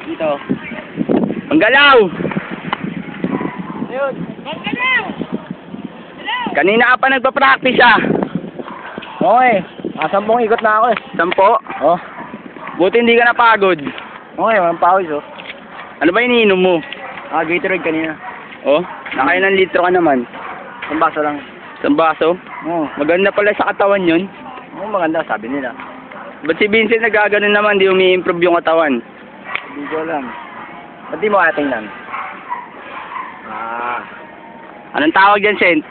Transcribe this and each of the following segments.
Dito. Manggalaw! Ayun. Kanina ka pa nagpa-practice ah. Okay. Nakasampung ikot na ako eh. 10. Oh. Buti hindi ka napagod. Okay, walang pawis oh. Ano ba iniinom mo? Gatorade kanina. Oh, nakailan litro ka naman? Ang baso lang. Isang baso? Oo. Maganda pala sa katawan yun. Maganda, sabi nila. Ba't si Vincent nagaganon naman, di umi-improve yung katawan? Hindi ko alam. Ba't di mo kaya tingnan? Anong tawag dyan, Sent?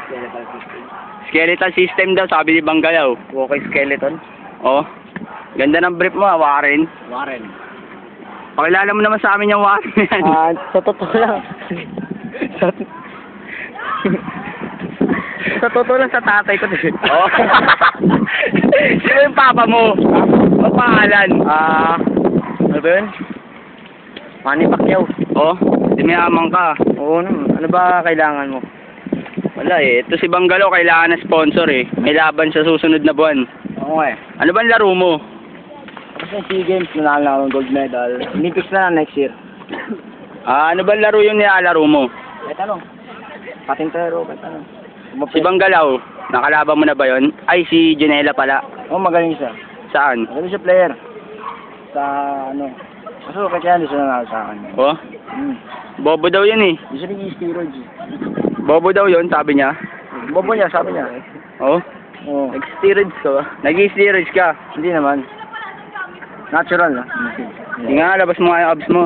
Skeletal system. Skeletal system daw, sabi ni Banggalaw. Okay, skeleton. Oh, ganda ng brief mo, Warren. Warren. Pakilala mo naman sa amin yung Warren yan. Sa totoo lang. sa totoo lang sa tatay ko din. Oh. Sino yung papa mo? Ang pangalan? Ano ba yun? Manny Pacquiao. Oh, di mayaman ka. Oo naman. Ano ba kailangan mo? Wala eh. Ito si Banggalaw, kailangan ng sponsor eh. May laban sa susunod na buwan. Okay. Ano ba ang laro mo? Tapos yung SEA Games, nanalo na akong gold medal. Olympics na lang next year. Ano ba ang laro yung nilalaro mo? Kahit ano. Patintero, kahit ano. Si Banggalaw, nakalaban mo na ba yon? Ay, si Janela pala. Oo, magaling siya. Saan? Magaling siya player. Sa ano. Kaso kaya hindi siya nanalo sa akin. Oh, bobo daw yun eh. Hindi siya nag-steroids. Bobo daw yun, sabi niya. Bobo niya, sabi niya. Oh, Oo. nag-steroids ka ba? Nag-steroids ka. Hindi naman. Natural na. Hindi nga, labas mo nga yung abs mo.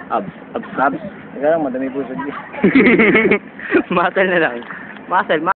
Abs. Teka lang, madami po sa Muscle na lang. Muscle.